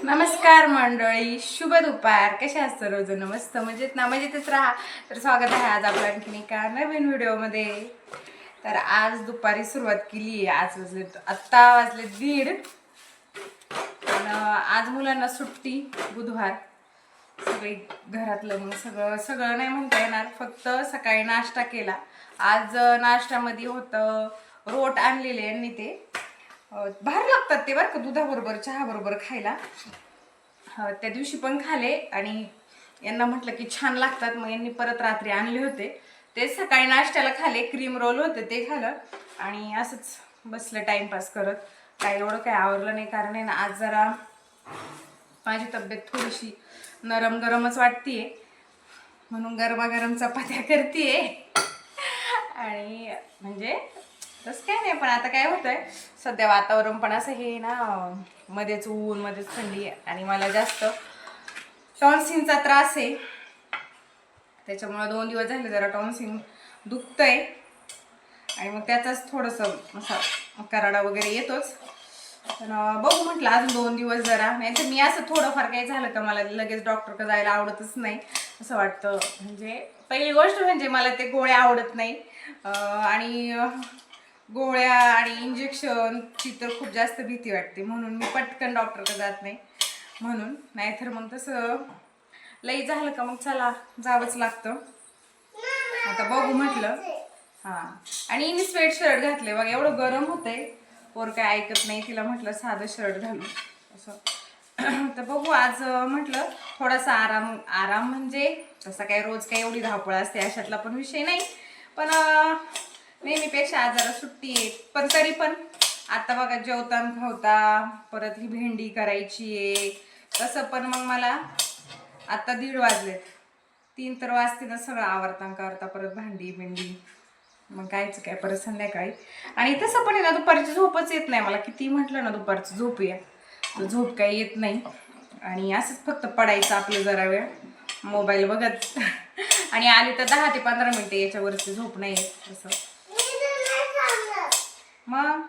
नमस्कार मंडळी, शुभ दुपार. कशा असतं रोज मस्त मजेत ना? मजेतच राहा. तर स्वागत आहे आज आपल्या आणखीन एका नवीन व्हिडिओमध्ये. तर आज दुपारी सुरुवात केली आहे. आत्ता वाजले 1:30. आणि आज मुलांना सुट्टी, बुधवार. सगळी घरातलं मग सगळं नाही म्हणता येणार, फक्त सकाळी नाश्ता केला. आज नाश्त्यामध्ये होतं रोट आणलेले यांनी, ते भारी लागतात ते बरं का, दुधाबरोबर चहा बरोबर खायला. त्या दिवशी पण खाले आणि यांना म्हटलं की छान लागतात, मग यांनी परत रात्री आणले होते. ते सकाळी नाश्त्याला खाले. क्रीम रोल होते ते खालं आणि असंच बसलं टाइमपास करत. काय एवढं काय आवरलं नाही, कारण आहे ना आज जरा माझी तब्येत थोडीशी नरम गरमच वाटतीये, म्हणून गरमागरम चपात्या करतीये. आणि म्हणजे तसं काय नाही, पण आता काय होतंय सध्या वातावरण पण असं हे ना, मध्येच ऊन मध्येच थंडी, आणि मला जास्त टॉन्सिलचा त्रास आहे. त्याच्यामुळे 2 दिवस झाले जरा टॉन्सिल दुखतंय आणि मग त्याचाच थोडंसं असा कराडा वगैरे येतोच. पण बघू म्हटलं अजून 2 दिवस जरा, नाही तर मी असं थोडंफार काही झालं का मला लगेच डॉक्टरकडे जायला आवडतच नाही असं वाटतं. म्हणजे पहिली गोष्ट म्हणजे मला ते गोळ्या आवडत नाही, आणि गोळ्या आणि इंजेक्शनची तर खूप जास्त भीती वाटते, म्हणून मी पटकन डॉक्टरकडे जात नाही. म्हणून नाहीतर मग तसं लई झालं का मग चला जावंच लागतं. आता बघू म्हटलं. हां, आणि हिने स्वेट शर्ट घातले बघा, एवढं गरम होतंय, पोर काय ऐकत नाही. तिला म्हटलं साधं शर्ट घालू असं. तर बघू आज म्हटलं थोडासा आराम म्हणजे तसं काय रोज काय एवढी धावपळ असते अशातला पण विषय नाही, पण नेहमीपेक्षा आज जरा सुट्टी आहे. पण तरी पण आता बघा जेवताना खावता परत ही भेंडी करायची आहे. तसं पण मग मला आता 1:30 वाजलेत, 3 तर वाजते ना सगळं आवरता करता, परत भांडी बिंडी, मग कायच काय परत संध्याकाळी. आणि तसं पण आहे ना दुपारची झोपच येत नाही मला, किती म्हटलं ना दुपारची झोप या, तर झोप काही येत नाही. आणि असंच फक्त पडायचं आपलं जरा वेळ मोबाईल बघत. आणि आली तर 10 ते 15 मिनिटं, याच्यावरची झोप नाही येत असं. मग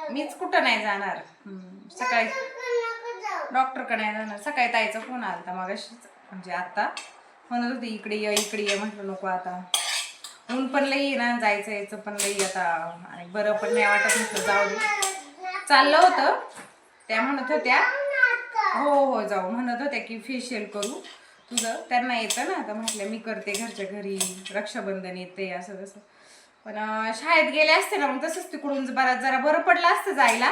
मीच कुठं नाही जाणार. सकाळी डॉक्टरकडे नाही जाणार. सकाळी ताईचा फोन आला होता मगाशीच, म्हणजे आता म्हणत होती इकडे ये. म्हटलं नको, आता ऊन पण लई ना, जायचं यायचं पण लई आता, आणि बरं पण नाही वाटत. म्हटलं जाऊ दे. चाललं होतं, त्या म्हणत होत्या हो जाऊ, म्हणत होत्या की फेशियल करू तुझं, त्यांना येतं ना. तर म्हटलं मी करते घरच्या घरी, रक्षाबंधन येते असं तसं. पण शाळेत गेले असते ना मग तसंच तिकडून जरा बरं पडलं असतं जायला.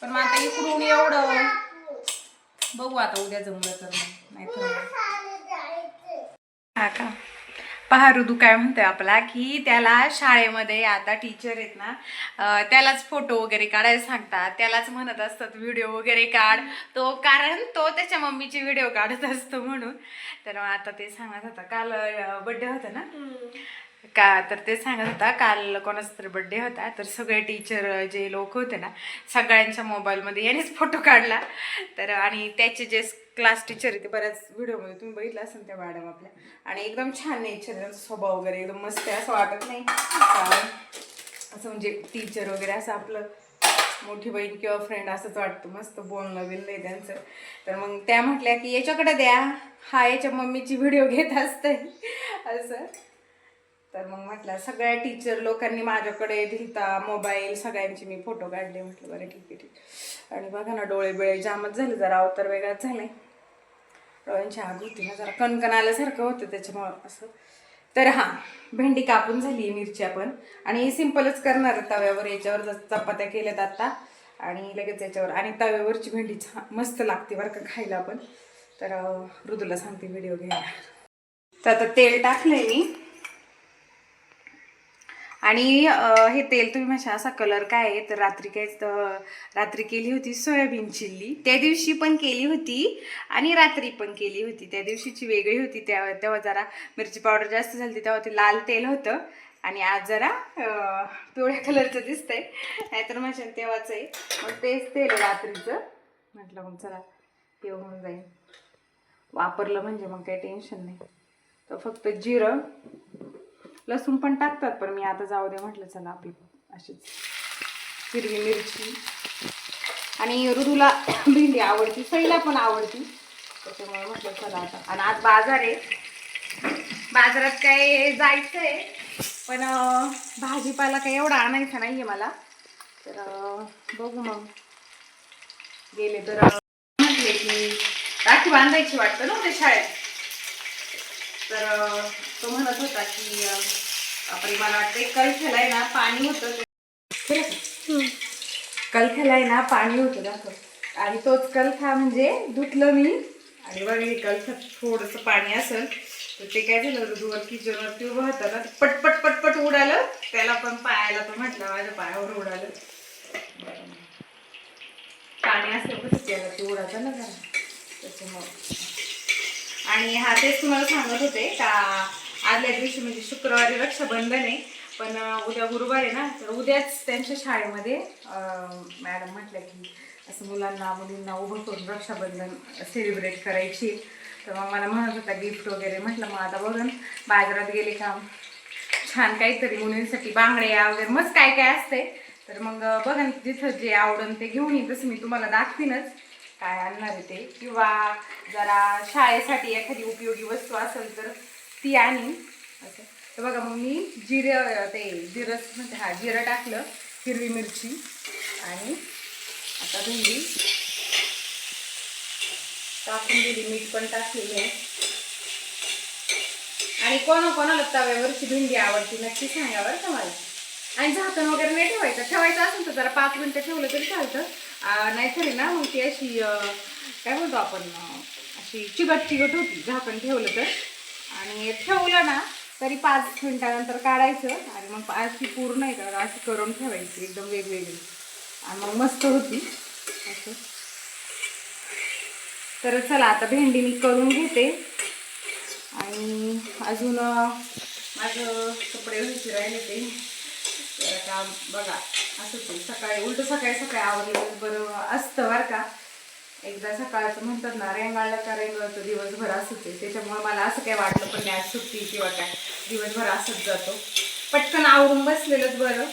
पण मग आता इकडून एवढं बघू, आता उद्या जमलं तर मग, नाही तर हा का. पहा ऋतू काय म्हणतोय आपला, की त्याला शाळेमध्ये आता टीचर आहेत ना, त्यालाच फोटो वगैरे काढायला सांगतात, त्यालाच म्हणत असतात व्हिडिओ वगैरे काढ, कारण तो त्याच्या मम्मीची व्हिडिओ काढत असतो म्हणून. तर आता ते सांगत होता, काल बड्डे होता ना का, तर ते सांगत होता काल कोणाचा तरी बड्डे होता, तर सगळे टीचर जे लोक होते ना सगळ्यांच्या मोबाईलमध्ये यानेच फोटो काढला. तर आणि त्याचे जे क्लास टीचर आहे ते बऱ्याच व्हिडिओमध्ये तुम्ही बघितलं असेल त्या मॅडम आपल्या, आणि एकदम छान नेचर, त्यांचा स्वभाव वगैरे एकदम मस्त आहे, असं वाटत नाही असं म्हणजे टीचर वगैरे असं आपलं मोठी बहीण किंवा फ्रेंड असंच वाटतं, मस्त बोलणं बिलणं आहे त्यांचं. तर मग त्या म्हटल्या की याच्याकडे द्या, हा याच्या मम्मीची व्हिडिओ घेत असते असं. तर मग म्हटलं सगळ्या टीचर लोकांनी माझ्याकडे दिलता मोबाईल, सगळ्यांची मी फोटो काढले. म्हटलं बरं ठीक आहे. आणि बघा ना डोळे बिळे जामच झाले, जरा अवतार वेगळाच झालाय, डोळ्यांची आग होती ना, जरा कणकण आल्यासारखं होतं त्याच्यामुळं असं. तर हां, भेंडी कापून झाली, मिरच्या पण, आणि सिंपलच करणार तव्यावर, याच्यावर चपात्या केल्यात आता आणि लगेच याच्यावर. आणि तव्यावरची भेंडी छान मस्त लागते बरं का खायला पण. तर ऋतूला सांगते व्हिडिओ घ्यायला. तर आता तेल टाकलंय मी, आणि हे तेल तुम्ही माझ्या असा कलर काय आहे, तर रात्री केली होती सोयाबीन चिल्ली, त्या दिवशी पण केली होती आणि रात्री पण केली होती. त्या दिवशीची वेगळी होती, तेव्हा जरा मिरची पावडर जास्त झाली, तेव्हा ते लाल तेल होतं, आणि आज जरा पिवळ्या कलरचं दिसतंय, नाहीतर माझ्या तेव्हाच आहे. मग तेच तेल रात्रीचं, म्हटलं मग चला हे होऊन जाईल, वापरलं म्हणजे मग काही टेन्शन नाही. तर फक्त जिरं, लसूण पण टाकतात, पण मी आता जाऊ दे म्हटलं चला आपली अशीच हिरवी मिरची आणि ऋतूला भेंडी आवडती, सईला पण आवडती, त्याच्यामुळे म्हटलं चला आता. आणि आज बाजार आहे, बाजारात काय जायचंय पण भाजीपाला काही एवढा आणायचा नाहीये मला, तर बघू मग गेले तर. म्हटले की राखी बांधायची वाटतं ना ते शाळेत, तर तो म्हणत होता की आपण मला वाटतं कलख्याला आहे ना पाणी होतं, कलख्याला आहे ना पाणी होतं दाखव, आणि तोच कलखा म्हणजे धुतलं मी, आणि बघ हे कलख्यात थोडंसं पाणी असेल तर ते काय झालं, ऋतूवर किचनवरती उभं होतं ना, पटपट पटपट उडालं, त्याला पण पायाला तर म्हटलं माझ्या पायावर उडालं. पाणी असलं कसं त्याला ते उडायचं ना जरा, त्याच्यामुळं. आणि हा तेच तुम्हाला सांगत होते का आदल्या दिवशी म्हणजे शुक्रवारी रक्षाबंधन आहे, पण उद्या गुरुवार आहे ना, तर उद्याच त्यांच्या शाळेमध्ये मॅडम म्हटलं की असं मुलांना मुलींना उभं करून रक्षाबंधन सेलिब्रेट करायची. तर मग मला म्हणत होता गिफ्ट वगैरे, म्हटलं मग आता बघन बाजारात गेले का छान काहीतरी मुलींसाठी बांगड्या वगैरे मस्त काय काय असते, तर मग बघन जिथं जे आवडन ते घेऊन येईन, तसं मी तुम्हाला दाखवीनच काय आणणार आहे ते, किंवा जरा शाळेसाठी एखादी उपयोगी वस्तू असेल तर ती आणीन असं. तर बघा मग मी जिरं म्हणते जिरं टाकलं, हिरवी मिरची, आणि आता भेंडी टाकून दिली, मीठ पण टाकलेली आहे. आणि कोणाला तव्यावरची भेंडी आवडती नक्की सांगा बरं का मला. आणि झाकण वगैरे नाही ठेवायचं असेल तर जरा 5 मिनिटं ठेवलं तरी चालतं, नाहीतरी ना मग ती अशी काय म्हणतो आपण अशी चिकट होती झाकण ठेवलं तर. आणि ठेवलं ना तरी 5 मिनिटानंतर काढायचं, आणि मग अशी पूर्ण आहे का अशी करून ठेवायची एकदम वेगवेगळी, आणि मग मस्त होती असं. तर चला आता भेंडी मी करून घेते, आणि अजून माझं कपडे धुवायचे राहिले ते, तर आता बघा असं ते सकाळी सकाळी आवडलं बरं असतं बरं का. एकदा सकाळचं म्हणतात ना रेंगाळलं का रेंगाळतं दिवसभर असंच आहे, त्याच्यामुळे मला असं काय वाटलं पण नाही आज सुट्टी किंवा काय, दिवसभर असंच जातो, पटकन आवरून बसलेलंच बरं.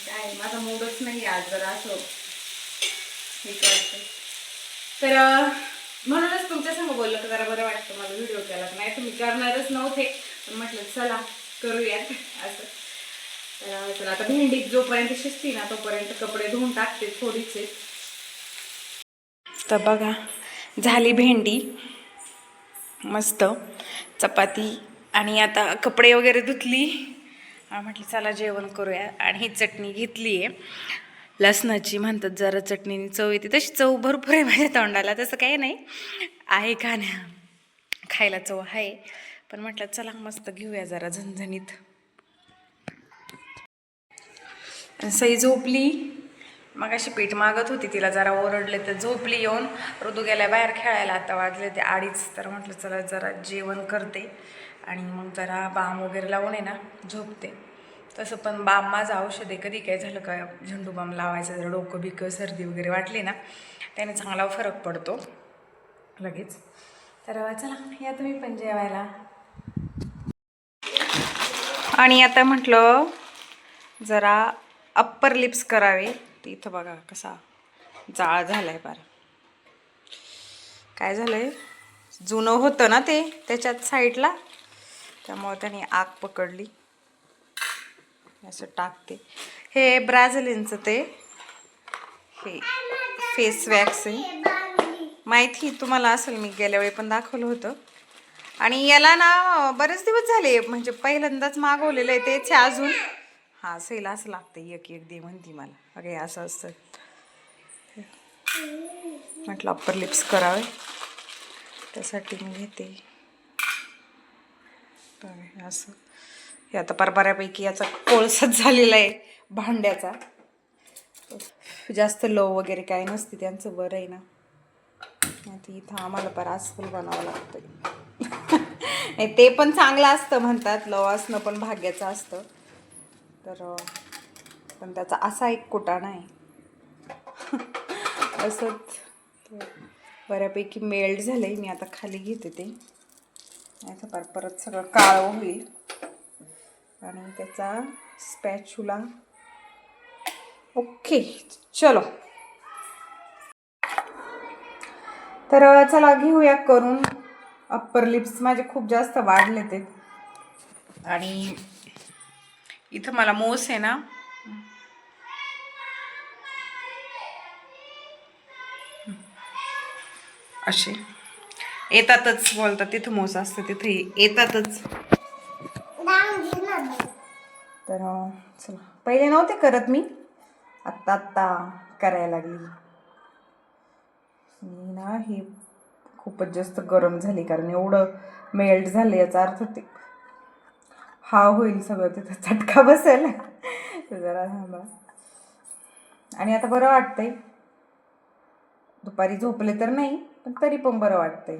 काय माझा मूडच नाही आज जरा असं हे वाटतं, तर म्हणूनच तुमच्या समोर बोललं तर जरा बरं वाटतं मला व्हिडिओ केला, नाही तुम्ही करणारच नव्हते, पण म्हटलं चला करूयात असं. तर चला आता भेंडी जोपर्यंत शिजती ना तोपर्यंत कपडे धुवून टाकते थोडीचे. तर बघा झाली भेंडी मस्त, चपाती, आणि आता कपडे वगैरे धुतली, म्हटलं चला जेवण करूया. आणि ही चटणी घेतली आहे लसणाची, म्हणतात जरा चटणीने चव येते, तशी चव भरपूर आहे माझ्या तोंडाला, तसं काही नाही आहे खायला चव आहे, पण म्हटलं चला मस्त घेऊया जरा झणझणीत. सई झोपली, मग अशी पीठ मागत होती, तिला जरा ओरडले तर झोपली येऊन. ऋतू गेल्या बाहेर खेळायला, आता वाजले ते 2:30, तर म्हटलं चला जरा जेवण करते आणि मग जरा बाम वगैरे लावून आहे ना झोपते. तसं पण बाम माझं औषध आहे, कधी काय झालं का झेंडू बाम लावायचं, जर डोकं बिकं सर्दी वगैरे वाटली ना त्याने चांगला फरक पडतो लगेच. तर चला या तुम्ही पण जेवायला. आणि आता म्हटलं जरा अप्पर लिप्स करावे, ते इथं बघा कसा जाळ झालाय बार. काय झालंय, जुनं होतं ना ते त्याच्यात साईडला, त्यामुळे त्याने आग पकडली. असं टाकते, हे ब्राझिलिनचं ते हे फेस वॅक्स आहे, माहिती तुम्हाला असेल, मी गेल्या वेळी पण दाखवलं होतं. आणि याला ना बरेच दिवस झाले, म्हणजे पहिल्यांदाच मागवलेलं आहे तेच अजून. हां सैला असं लागतं, एक दे म्हणती मला, अगे असं असतं. म्हटलं अप्पर लिप्स करावे त्यासाठी मी घेते असं. हे आता बऱ्यापैकी याचा कोळसाच झालेला आहे भांड्याचा, जास्त लो वगैरे काय नसते त्यांचं, बरं आहे ना. नाही इथं आम्हाला परासफुल बनावं लागतं. नाही ते पण चांगलं असतं म्हणतात, लो असणं पण भाग्याचं असतं, तर पण त्याचा असा एक कुटाणा आहे. असंच बऱ्यापैकी मेल्ट झालं आहे, मी आता खाली घेते ते, नाही तर परत सगळं काळं होईल. आणि त्याचा स्पॅच्युला ओके चलो. तर चला घेऊया करून. अप्पर लिप्स माझे खूप जास्त वाढले ते, आणि इथं मला मोस आहे ना, असे येतातच. बोलतात तिथं मोस असतं तिथे येतातच. तर चला, पहिले नव्हते करत मी, आत्ता आत्ता करायला लागली मी ना. हे खूपच जास्त गरम झाली, कारण एवढं मेल्ट झालं, याचा अर्थ ते हा होईल सगळं, तिथं चटका बसेल. जरा थांबा. आणि आता बरं वाटतंय. दुपारी झोपले तर नाही, पण तरी पण बरं वाटतंय.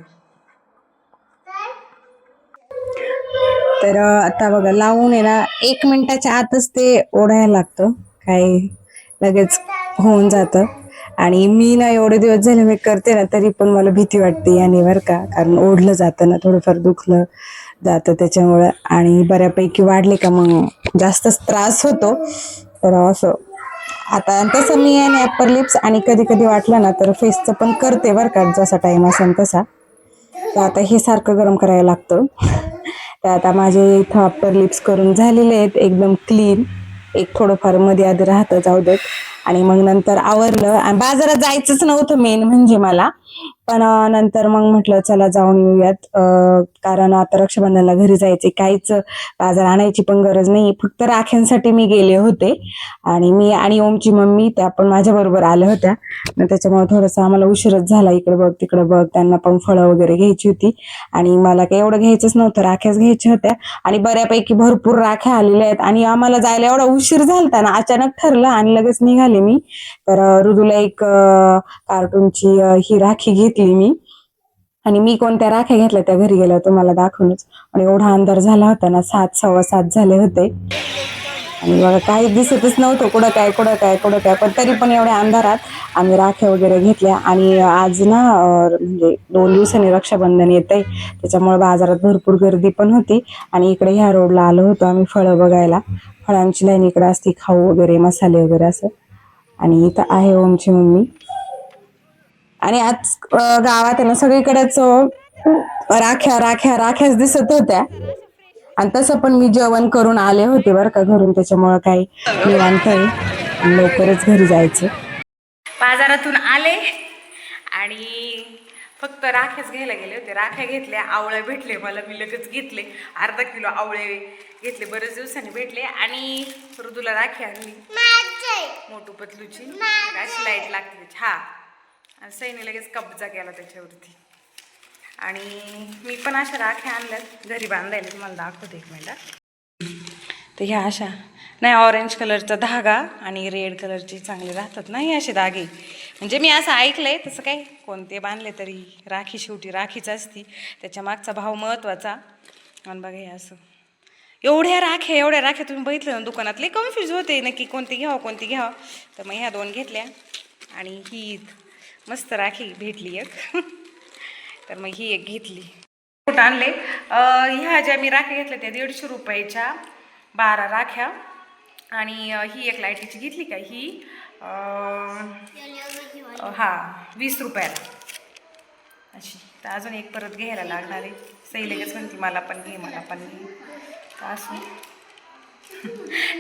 तर आता बघा लावून आहे ना, 1 मिनिटाच्या आतच ते ओढायला लागतं, काय लगेच होऊन जातं. आणि मी ना एवढे दिवस झाले मी करते ना, तरी पण मला भीती वाटते याने बरं का, कारण ओढलं जातं ना, थोडंफार दुखलं जातं त्याच्यामुळं. आणि बऱ्यापैकी वाढले का मग जास्तच त्रास होतो. तर असं आता तसं मी आहे ना अप्पर लिप्स आणि कधी कधी वाटलं ना तर फेसचं पण करते बरं का, जसा टाइम असेल तसा. तर आता हे सारखं गरम करायला लागतं. तर आता माझे इथं अप्पर लिप्स करून झालेले आहेत एकदम क्लीन. एक थोडंफार मध्ये आधी राहतं, जाऊ देत. आणि मग नंतर आवरलं. आणि बाजारात जायचंच नव्हतं मेन म्हणजे मला, पण नंतर मग म्हटलं चला जाऊन येऊयात, कारण आता रक्षाबंधनला घरी जायचे, काहीच बाजार आणायची पण गरज नाही, फक्त राख्यांसाठी मी गेले होते. आणि मी आणि ओमची मम्मी त्या पण माझ्या बरोबर आल्या होत्या. त्याच्यामुळे थोडंसं आम्हाला उशीरच झाला. इकडे बघ तिकडे बघ, त्यांना पण फळं वगैरे घ्यायची होती, आणि मला काही एवढं घ्यायचंच नव्हतं, राख्याच घ्यायच्या होत्या. आणि बऱ्यापैकी भरपूर राख्या आलेल्या आहेत, आणि आम्हाला जायला एवढा उशीर झालता ना, अचानक ठरलं आणि लगेच निघाले मी. तर रुदूला एक कार्टूनची ही राखी घेतली मी. आणि मी कोणत्या राख्या घेतल्या त्या घरी गेल्या तुम्हाला दाखवूनच. आणि एवढा अंधार झाला होता ना, 7 सव्वा 7 झाले होते. आणि बघा काही दिसतच नव्हतं, कुठं काय कुठं काय कुठं काय, पण तरी पण एवढ्या अंधारात आम्ही राख्या वगैरे घेतल्या. आणि आज ना म्हणजे 2 दिवसांनी रक्षाबंधन येतंय, त्याच्यामुळे बाजारात भरपूर गर्दी पण होती. आणि इकडे ह्या रोडला आलो होतो आम्ही फळं बघायला. फळांची लाईन इकडे असती, खाऊ वगैरे मसाले वगैरे असं. आणि इथं आहे ओमची मम्मी. आणि आज गावात आहे ना सगळीकडेच राख्या राख्या राख्याच दिसत होत्या. आणि तसं पण मी जेवण करून आले होते बरं का घरून, त्याच्यामुळं काही निवांत आहे, लवकरच घरी जायचं. बाजारातून आले आणि फक्त राख्याच घ्यायला गेले होते. राख्या घेतल्या, आवळे भेटले मला, मी लगेच घेतले. अर्धा किलो आवळे घेतले, बरेच दिवसांनी भेटले. आणि ऋतूला राखी आणली मोठू पतलूची, अशी लाईट लागते त्याची. हा, आणि सईने लगेच कब्जा केला त्याच्यावरती. आणि मी पण अशा राख्या आणल्यात घरी बांधायला, तुम्हाला दाखवते 1 मिनिटात. तर ह्या अशा नाही, ऑरेंज कलरचा धागा आणि रेड कलरचे चांगले राहतात ना हे असे धागे. म्हणजे मी असं ऐकलंय, तसं काय कोणते बांधले तरी राखी शेवटी राखीच असती, त्याच्या मागचा भाव महत्त्वाचा. आणि बघा हे असं एवढ्या राख्या तुम्ही बघितलं ना दुकानात, लई कन्फ्यूज होते नक्की कोणती घ्यावं. तर मग ह्या 2 घेतल्या. आणि ही मस्त राखी भेटली एक. तर मग ही एक घेतली. कुठं आणले ह्या ज्या मी राख्या घेतल्या त्या 150 रुपयाच्या 12 राख्या. आणि ही एक लाईटीची घेतली का ही हा 20 रुपयाला अशी. तर अजून एक परत घ्यायला लागणार आहे. सई लगेच म्हणते मला पण घे, मला पण घे. तर असं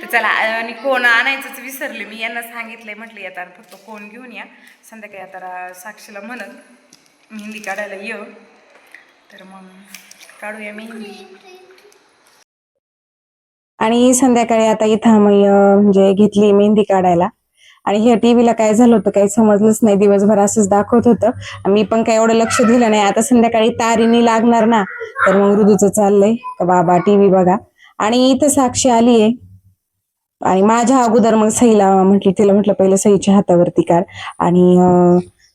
तर चला. आणि कोण आणायचंच विसरले मी, यांना सांगितलंय, म्हटलं येताना फक्त कोण घेऊन या, संध्याकाळी आता साक्षीला म्हणत मेहंदी काढायला ये. तर मग काढूया मेहंदी. आणि संध्याकाळी आता इथं मी म्हणजे घेतली मेहंदी काढायला. आणि ह्या टीव्हीला काय झालं होतं काही समजलंच नाही, दिवसभर असंच दाखवत होतं, मी पण काय एवढं लक्ष दिलं नाही. आता संध्याकाळी तारीनी लागणार ना, तर मग ऋदूचं चाललंय का बाबा टीव्ही बघा. आणि इथं साक्षी आली आहे. आणि माझ्या अगोदर मग सईला म्हटली, तिला म्हटलं पहिलं सईच्या हातावरती काढ, आणि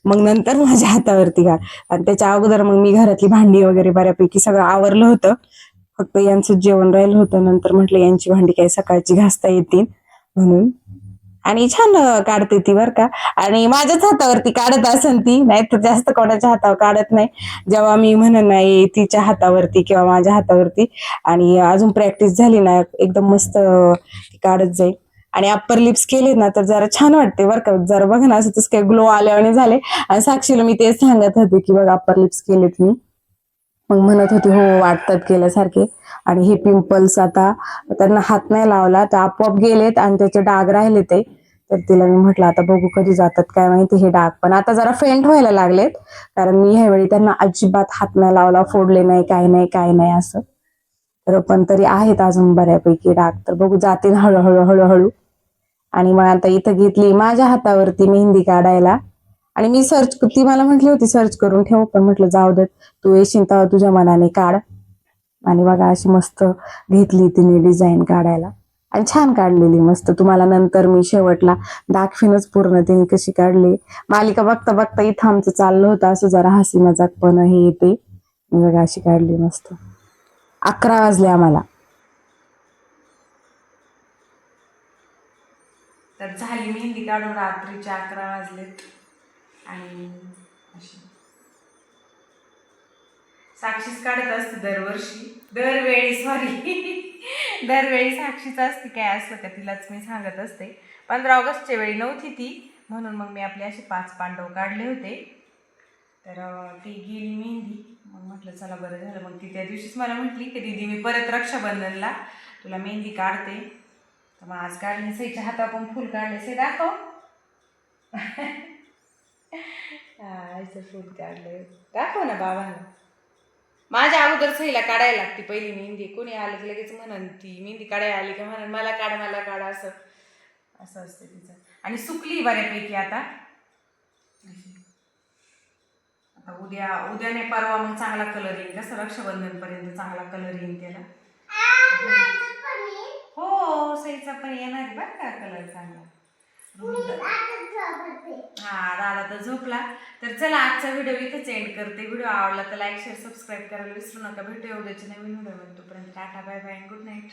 मग नंतर माझ्या हातावरती काढ. आणि त्याच्या अगोदर मग मी घरातली भांडी वगैरे बऱ्यापैकी सगळं आवरलं होतं, फक्त यांचं जेवण राहिलं होतं. नंतर म्हटलं यांची भांडी काही सकाळची घासता येतील म्हणून. आणि छान काढते ती बरं का. आणि माझ्याच हातावरती काढत असेल ती, नाही तर जास्त कोणाच्या हातावर काढत नाही. जेव्हा मी म्हणन नाही तिच्या हातावरती किंवा माझ्या हातावरती, आणि अजून प्रॅक्टिस झाली ना एकदम मस्त ती काढत जाईल. आणि अप्पर लिप्स केले ना तर जरा छान वाटते बरं का. जरा बघ ना असं तसं काही ग्लो आल्यावाने झाले. आणि साक्षीला मी तेच सांगत होते की बघ अप्पर लिप्स केलेत मी. मग म्हणत होती हो वाटतात केल्यासारखे. आणि हे पिंपल्स आता त्यांना हात नाही लावला तर आपोआप गेलेत आणि त्याचे डाग राहिले ते. तर तिला मी म्हटलं आता बघू कधी जातात काय माहिती हे डाग. पण आता जरा फेंट व्हायला लागलेत कारण मी ह्यावेळी त्यांना अजिबात हात नाही लावला, फोडले नाही, काय नाही असं. तर पण तरी आहेत अजून बऱ्यापैकी डाग. तर बघू जातील हळूहळू हळूहळू. आणि मग आता इथं घेतली माझ्या हातावरती मेहंदी काढायला. आणि मी ती मला म्हटली होती सर्च करून ठेव, पण म्हटलं जाऊ देत, तू येशील तेव्हा तुझ्या मनाने काढ. आणि बघा अशी मस्त घेतली तिने डिझाईन काढायला. आणि छान काढलेली मस्त. तुम्हाला नंतर मी शेवटला दाखवीनच पूर्ण तिने कशी काढली. मालिका बघता बघता इथं आमचं चाललं होतं असं जरा हसी मजाक पण हे येते. बघा अशी काढली मस्त. 11 वाजले आम्हाला. तर झाली मेहंदी काढून रात्रीचे 11 वाजलेत. आणि अशी साक्षीच काढत असते दरवेळी दरवेळी साक्षीच असते. काय असलं का तिलाच मी सांगत असते. 15 ऑगस्टच्या वेळी नव्हती ती, म्हणून मग मी आपले असे 5 पांडव काढले होते. तर ती गेली मेहंदी. मग म्हटलं चला बरं झालं. मग ती त्या दिवशीच मला म्हटली की दीदी मी परत रक्षाबंधनला तुला मेहंदी काढते. तर मग आज काढली. सईच्या हातावर पण फुल काढले. से दाखव. असं फुल काढले. दाखव ना बाबांना. माझ्या अगोदर सईला काढायला लागते पहिली मेहंदी. कोणी आलं की लगेच म्हणन ती मेहंदी काढायला आली का म्हणन मला काढ असं असं असतं तिचं. आणि सुकली बऱ्यापैकी आता. आता उद्या नाही परवा मग चांगला कलर येईल. कसं रक्षाबंधन पर्यंत चांगला कलर येईल त्याला. हो सईचा पण येणार आहे बरं का कलर चांगला. हा दादा तर झोपला. तर चला आजचा व्हिडिओ इथेच एंड करते. व्हिडिओ आवडला तर लाईक शेअर सबस्क्राईब करायला विसरू नका. भेटूया उद्याच्या नवीन व्हिडिओ. तोपर्यंत tata bye bye good night.